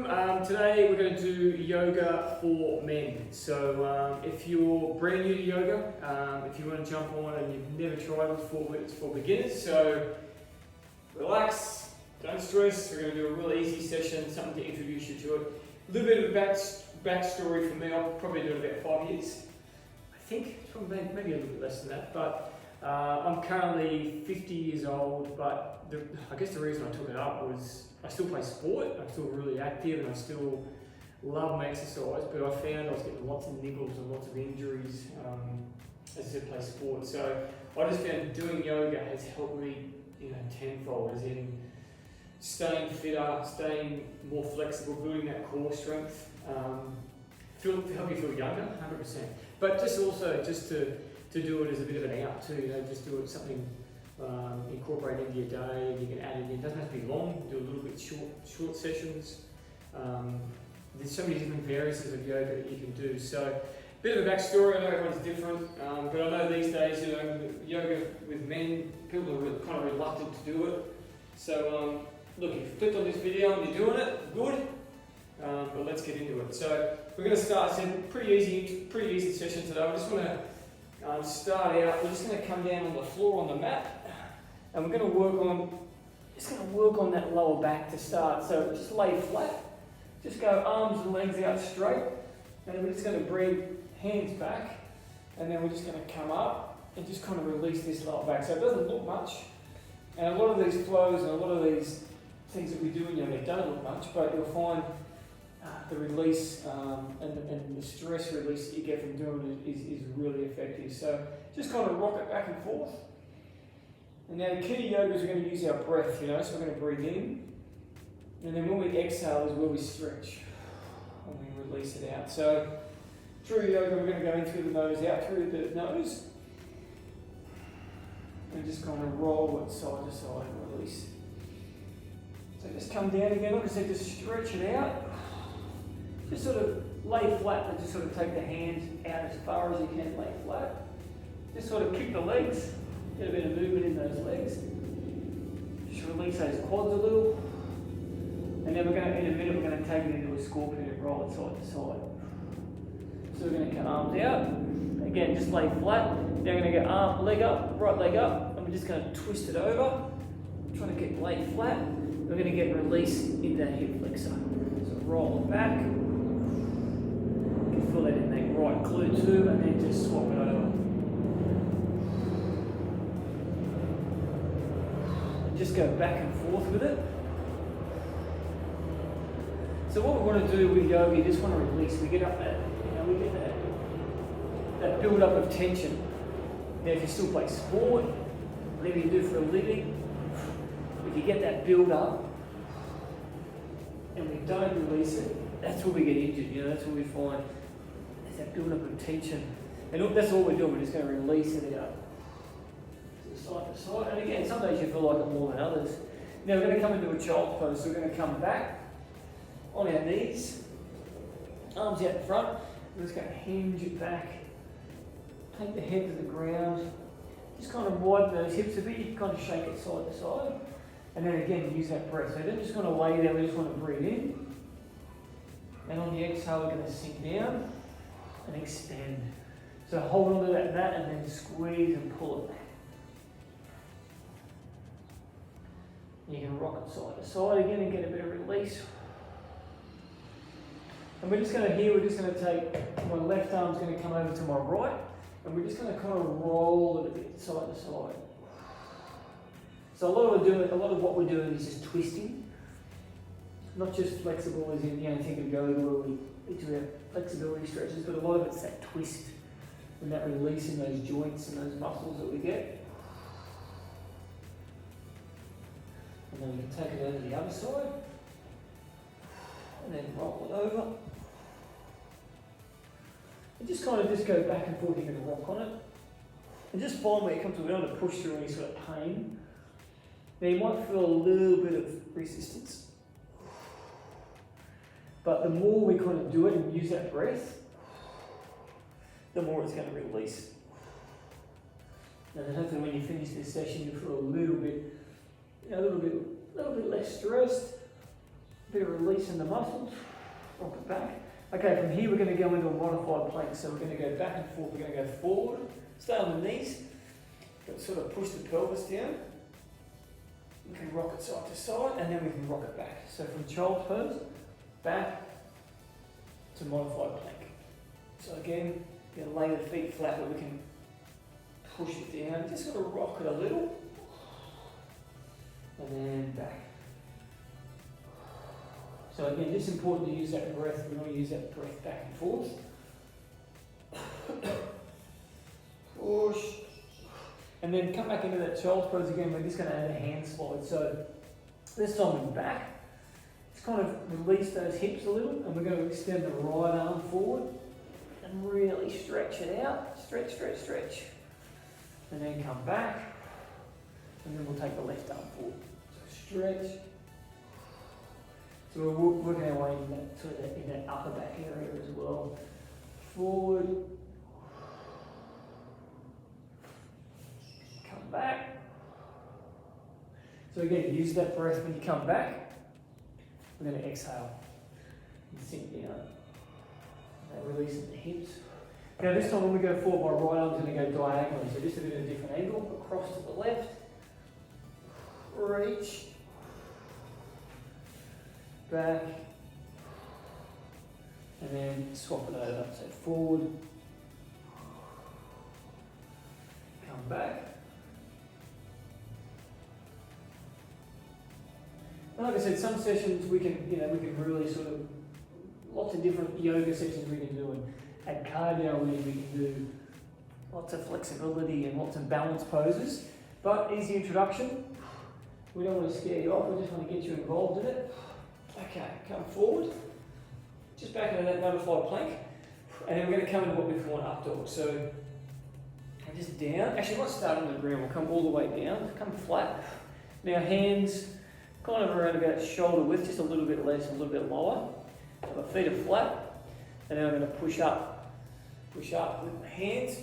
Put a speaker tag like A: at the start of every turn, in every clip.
A: Today we're going to do yoga for men. So if you're brand new to yoga, if you want to jump on and you've never tried it before, it's for beginners. So relax, don't stress. We're going to do a really easy session, something to introduce you to it. A little bit of a backstory for me. I'll probably do it about 5 years. I think it's probably maybe a little bit less than that, but I'm currently 50 years old, but I guess the reason I took it up was I still play sport, I'm still really active and I still love my exercise, but I found I was getting lots of niggles and lots of injuries as I said, play sport. So I just found doing yoga has helped me, tenfold, as in staying fitter, staying more flexible, building that core strength, help you feel younger, 100%. But just to do it as a bit of an out too, just do it something, incorporate into your day. You can add it in. It doesn't have to be long. Do a little bit short sessions. There's so many different variances of yoga that you can do. So, a bit of a backstory. I know everyone's different, but I know these days, yoga with men, people are really, kind of reluctant to do it. So, look, if you clicked on this video and you're doing it, good. But let's get into it. So, we're going to start. It's a pretty easy session today. I just want to start out. We're just going to come down on the floor on the mat. And we're going to work on that lower back to start. So just lay flat, just go arms and legs out straight, and we're just going to bring hands back, and then we're just going to come up and just kind of release this lower back. So it doesn't look much, and a lot of these flows and a lot of these things that we do in yoga don't look much, but you'll find the release and the stress release that you get from doing it is really effective. So just kind of rock it back and forth. And now the key to yoga is we're going to use our breath, so we're going to breathe in. And then when we exhale is where we stretch and we release it out. So through yoga, we're going to go in through the nose, out through the nose. And just kind of roll it side to side and release. So just come down again, like I said, just stretch it out. Just sort of lay flat and just sort of take the hands out as far as you can, lay flat. Just sort of kick the legs. Get a bit of movement in those legs. Just release those quads a little. And then in a minute, we're going to take it into a scorpion and roll it side to side. So we're going to come arms out. Again, just lay flat. Now we're going to go leg up, right leg up. And we're just going to twist it over. Trying to get lay flat. We're going to get release in that hip flexor. So roll it back. You can feel that in that right glute too. And then just swap it over. Just go back and forth with it. So what we want to do with yoga, you just want to release. We get up that, we get that build up of tension. Now if you still play sport, whatever you do for a living, if you get that build up and we don't release it, that's where we get injured. That's where we find there's that build up of tension. And that's all we're doing. We're just going to release it out. Side to side, and again, some days you feel like it more than others. Now we're going to come into a child's pose, so we're going to come back on our knees, arms out in front. We're just going to hinge it back, take the head to the ground, just kind of widen those hips a bit, you kind of shake it side to side, and then again use that breath. So don't just want to lay there, we just want to breathe in, and on the exhale we're going to sink down and extend. So hold on to that mat and then squeeze and pull it back. You can rock it side to side again and get a bit of release. And we're just going to take, my left arm's going to come over to my right, and we're just going to kind of roll it a bit side to side. So a lot of what we're doing is just twisting, not just flexible as in, think of yoga where we do our flexibility stretches, but a lot of it's that twist and that release in those joints and those muscles that we get. And then we can take it over to the other side, and then roll it over. And just kind of go back and forth, you're going to rock on it. And just find where you come to, we don't want to push through any sort of pain. Now you might feel a little bit of resistance. But the more we kind of do it and use that breath, the more it's going to release. And then hopefully when you finish this session, you feel a little bit less stressed, bit of release in the muscles, rock it back. Okay, from here we're going to go into a modified plank. So we're going to go back and forth, we're going to go forward, stay on the knees, but sort of push the pelvis down. We can rock it side to side and then we can rock it back. So from child's pose, back to modified plank. So again, you know, lay the feet flat but we can push it down, just sort of rock it a little, and then back. So again, it's important to use that breath. We want to use that breath back and forth. Push. And then come back into that child's pose again. We're just going to add a hand slide. So this time we're back. Just kind of release those hips a little, and we're going to extend the right arm forward and really stretch it out. Stretch, stretch, stretch. And then come back, and then we'll take the left arm forward. So stretch. So we're working our way in that upper back area as well. Forward. Come back. So again, use that breath when you come back. We're going to exhale and sink down. Releasing the hips. Now this time when we go forward, my right arm's going to go diagonally, so just a bit of a different angle, across to the left, reach, back, and then swap it over, so forward, come back. And like I said, some sessions we can really sort of, lots of different yoga sessions we can do, and at cardio we can do lots of flexibility and lots of balance poses. But easy introduction. We don't want to scare you off, we just want to get you involved in it. Okay, come forward. Just back into that modified plank. And then we're going to come into what we call an up dog. So just down. Actually, let's start on the ground. We'll come all the way down. Come flat. Now hands kind of around about shoulder width, just a little bit less, a little bit lower. My feet are flat. And then I'm going to push up with my hands.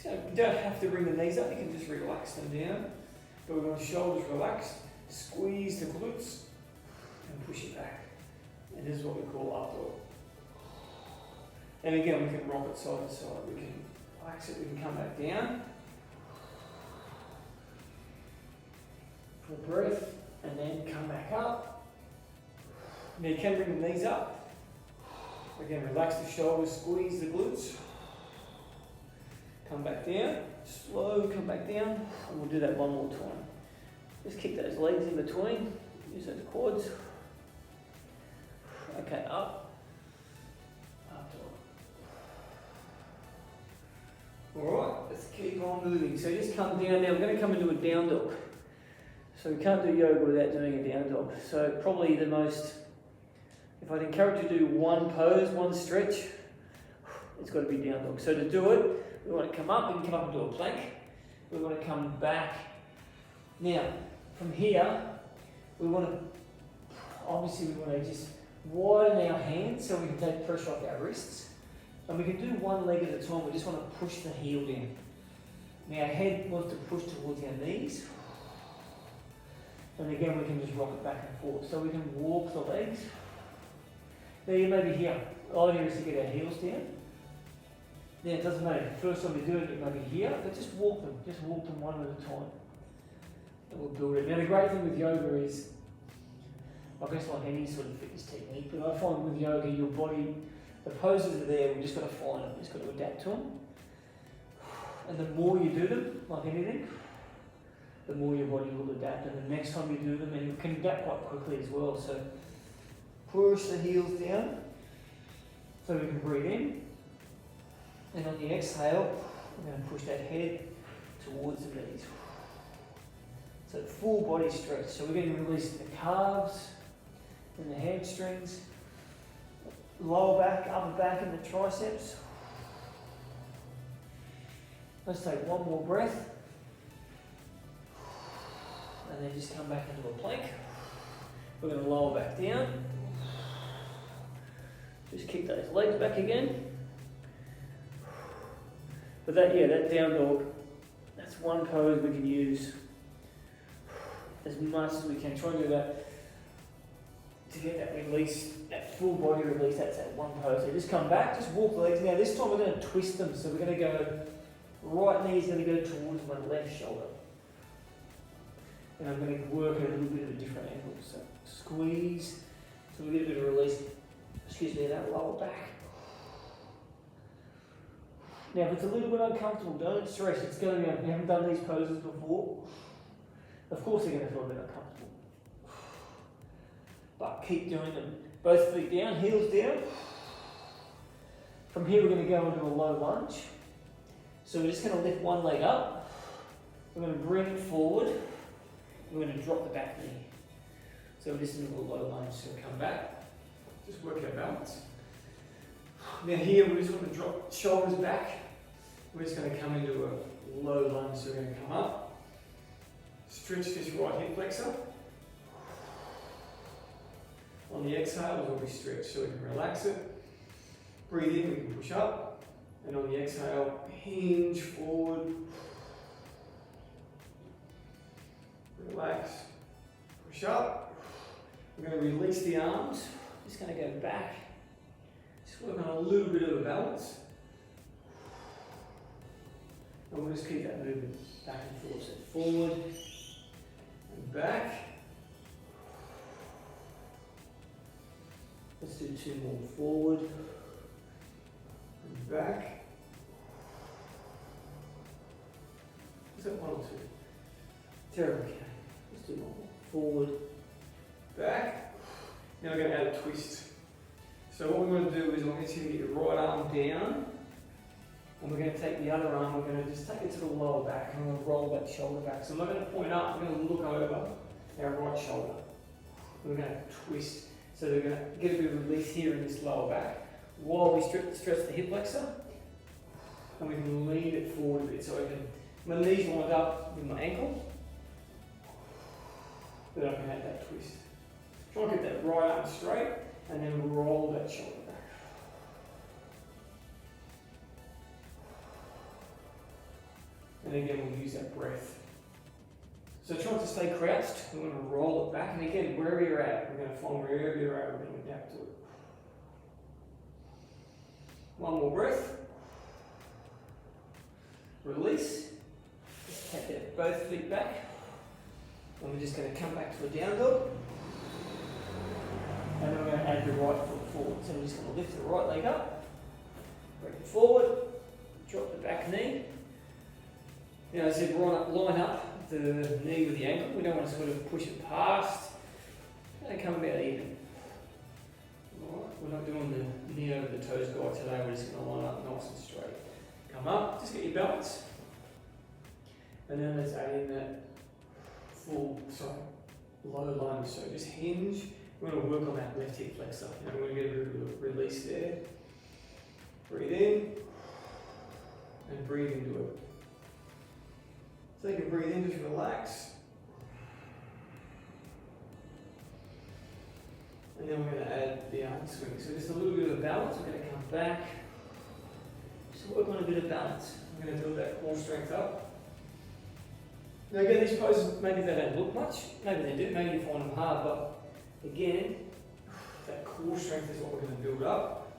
A: You don't have to bring the knees up, you can just relax them down. But we want shoulders relaxed, squeeze the glutes, and push it back. And this is what we call up dog. And again, we can rock it side to side. We can relax it, we can come back down. For a breath, and then come back up. Now you can bring the knees up. Again, relax the shoulders, squeeze the glutes. Come back down, slow, come back down, and we'll do that one more time. Just kick those legs in between, use those quads. Okay, up dog. Alright, let's keep on moving. So just come down now, we're going to come into a down dog. So we can't do yoga without doing a down dog. So probably the most, if I'd encourage you to do one pose, one stretch, it's got to be down dog. So to do it, we want to come up, we can come up into a plank. We want to come back. Now, from here, we want to just widen our hands so we can take pressure off our wrists. And we can do one leg at a time, we just want to push the heel down. Now our head wants to push towards our knees. And again, we can just rock it back and forth. So we can walk the legs. Now you may be here. All I need is to get our heels down. Now it doesn't matter. First time you do it, you may be here, but just walk them. Just walk them one at a time. And we'll build it. Now the great thing with yoga is, I guess like any sort of fitness technique, but I find with yoga, your body, the poses are there, we've just got to find them. We've just got to adapt to them. And the more you do them, like anything, the more your body will adapt. And the next time you do them, and you can adapt quite quickly as well. So push the heels down so we can breathe in. And on the exhale, we're going to push that head towards the knees. So full body stretch. So we're going to release the calves and the hamstrings, lower back, upper back and the triceps. Let's take one more breath. And then just come back into a plank. We're going to lower back down. Just kick those legs back again. But that down dog, that's one pose we can use as much as we can. Try and do that to get that release, that full body release. That's that one pose. So just come back, just walk the legs. Now this time we're going to twist them. So we're going to go, right knee is going to go towards my left shoulder. And I'm going to work at a little bit of a different angle. So squeeze, so we get a bit of release, that lower back. Now if it's a little bit uncomfortable, don't stress. It's going to be, we haven't done these poses before. Of course they're going to feel a bit uncomfortable. But keep doing them. Both feet down, heels down. From here we're going to go into a low lunge. So we're just going to lift one leg up. We're going to bring it forward. We're going to drop the back knee. So we're just into a low lunge. So come back. Just work our balance. Now here we're just going to drop shoulders back. We're just going to come into a low lunge. So we're going to come up. Stretch this right hip flexor. On the exhale, we'll be stretched so we can relax it. Breathe in, we can push up. And on the exhale, hinge forward. Relax. Push up. We're going to release the arms. Just going to go back. Just work on a little bit of a balance. And we'll just keep that movement back and forth. So forward and back. Let's do two more. Forward and back. Is that one or two? Terrible. Okay. Let's do one more. Forward, back. Now we're going to add a twist. So what we're going to do is I'm going to get your right arm down. And we're going to take the other arm, we're going to just take it to the lower back and we're going to roll that shoulder back. So I'm not going to point up, we're going to look over our right shoulder. We're going to twist. So we're going to get a bit of release here in this lower back while we stretch the hip flexor. And we can lean it forward a bit. So I can, my knees lined up with my ankle. But I can add that twist. Try and get that right arm straight and then roll that shoulder back. And again, we'll use that breath. So try to stay crouched. We're going to roll it back. And again, wherever you're at, we're going to find wherever you're at, we're going to adapt to it. One more breath. Release. Just take that both feet back. And we're just going to come back to a down dog. And then we're going to add the right foot forward. So we're just going to lift the right leg up. Bring it forward. Drop the back knee. You know, as I said, line up the knee with the ankle. We don't want to sort of push it past. And come about even. Alright, we're not doing the knee over the toes guide today. We're just going to line up nice and straight. Come up, just get your balance. And then let's add in that low lunge. So just hinge. We're going to work on that left hip flexor. And we're going to get a bit of release there. Breathe in. And breathe into it. So you can breathe in, just relax. And then we're going to add the arm swing. So just a little bit of balance. We're going to come back. Just work on a bit of balance. We're going to build that core strength up. Now again, these poses, maybe they don't look much. Maybe they do. Maybe you find them hard. But again, that core strength is what we're going to build up.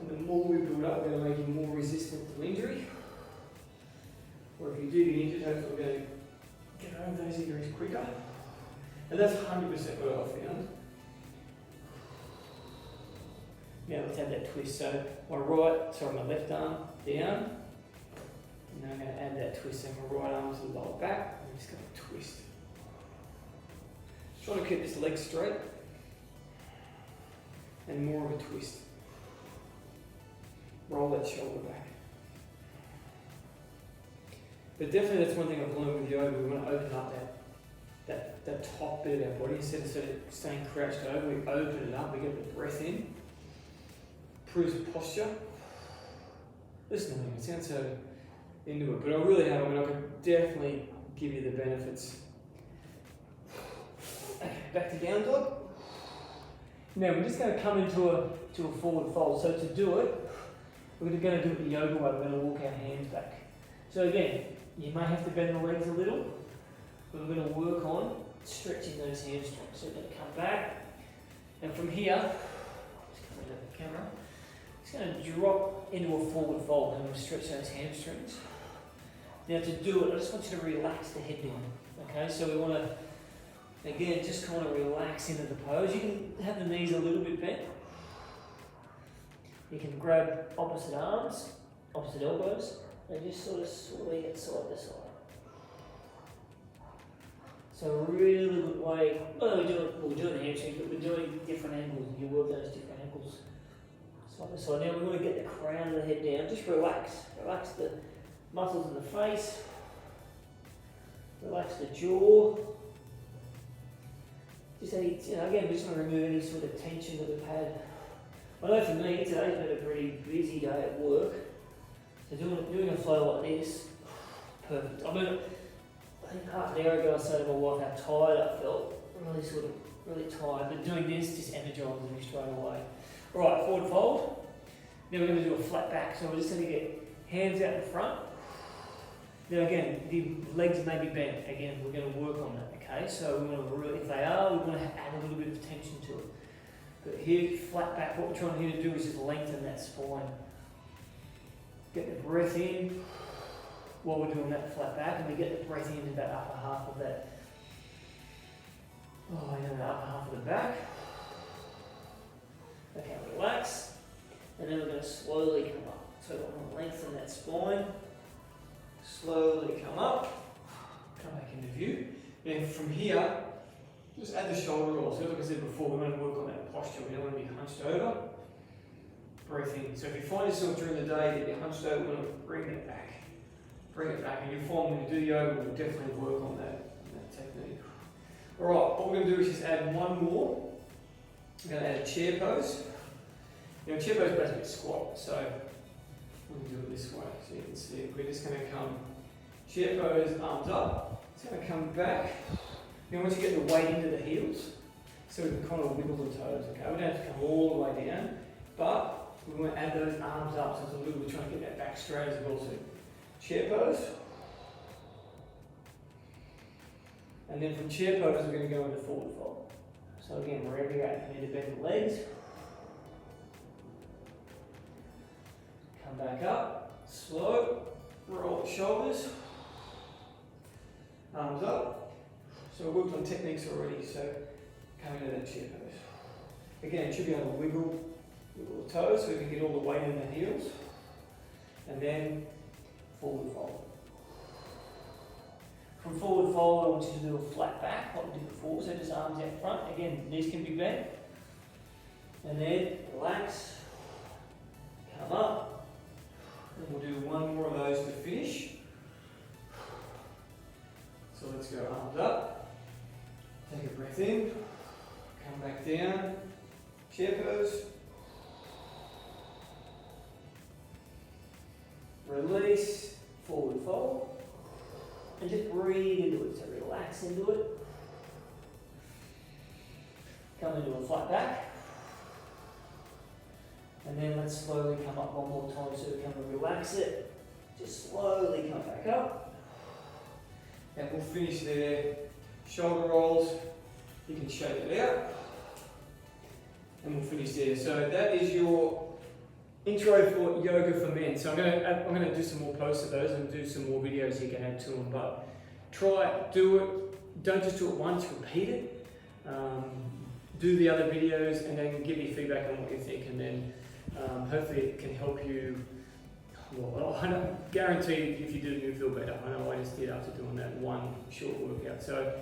A: And the more we build up, we're going to make you more resistant to injury. Or if you do get injured, hopefully we're going to get over those injuries quicker. And that's 100% what I found. Now let's have that twist. So my left arm down. And now I'm going to add that twist. So my right arm to the lower back. I'm just going to twist. Just trying to keep this leg straight. And more of a twist. Roll that shoulder back. But definitely that's one thing I've learned with yoga. We want to open up that top bit of our body. Instead of staying crouched over, we open it up, we get the breath in. Improves posture. Listen to me, it sounds so into it, but I really have. I mean, I could definitely give you the benefits. Okay, back to down dog. Now we're just going to come into a forward fold. So to do it, we're going to do it the yoga way. We're going to walk our hands back. So again, you may have to bend the legs a little, but we're going to work on stretching those hamstrings. So we're going to come back, And from here, just come into the camera, it's going to drop into a forward fold and we'll stretch those hamstrings. Now to do it, I just want you to relax the head down. Okay, so we want to, again, just kind of relax into the pose. You can have the knees a little bit bent. You can grab opposite arms, opposite elbows, and just sort of swing it side to side. So a really good way, well, we're doing the hamstrings, but we're doing different angles. You work those different angles side to side. Now we want to get the crown of the head down. Just relax. Relax the muscles in the face. Relax the jaw. Just any, again, we just want to remove any sort of tension that we've had. I know for me, today's been a pretty busy day at work. So doing a flow like this, perfect. I think half an hour ago I said to my wife how tired I felt. Really tired. But doing this just energises me straight away. Alright, forward fold. Now we're going to do a flat back. So we're just going to get hands out in front. Now again, the legs may be bent. Again, we're going to work on that, okay? So we want to really, if they are, we want to add a little bit of tension to it. But here, flat back, what we're trying here to do is just lengthen that spine. Get the breath in while we're doing that flat back, and we get the breath into that upper half of that. The upper half of the back. Okay, relax. And then we're going to slowly come up. So we're going to lengthen that spine. Slowly come up. Come back into view. And from here, just add the shoulder roll. So like I said before, we want to work on that posture. We don't want to be hunched over. Breathe in. So if you find yourself during the day that you're hunched over, we want to bring it back. Bring it back. And you'll find when you do yoga, we'll definitely work on that technique. Alright, what we're going to do is just add one more. We're going to add a chair pose. Now, chair pose is basically a squat. So we'll do it this way so you can see it. We're just going to come chair pose, arms up. It's going to come back. Now once you get the weight into the heels, so we can kind of wiggle the toes, okay? We don't have to come all the way down, but we want to add those arms up so it's a little bit, trying to get that back straight as well. So chair pose. And then from chair pose, we're going to go into forward fold. So again, wherever you're at, you need to bend the legs. Come back up, slow, roll the shoulders, arms up. So we worked on techniques already, so coming to that chair pose. Again, it should be able to wiggle the toes so we can get all the weight in the heels. And then forward fold. From forward fold, I want you to do a flat back, like we did before, so just arms out front. Again, knees can be bent. And then relax, come up. And we'll do one more of those to finish. So let's go arms up. Take a breath in, come back down, chair pose, release, forward fold, and just breathe into it, so relax into it. Come into a flat back, and then let's slowly come up one more time so we can relax it, just slowly come back up, and we'll finish there. Shoulder rolls, you can shake it out, and we'll finish there. So that is your intro for yoga for men. So I'm going to do some more posts of those and do some more videos you can add to them. But try it, do it. Don't just do it once. Repeat it. Do the other videos, and then give me feedback on what you think, and then hopefully it can help you. Well, I guarantee if you do it, you'll feel better. I know I just did after doing that one short workout. So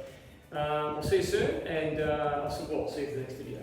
A: I'll see you soon, and I'll see you for the next video.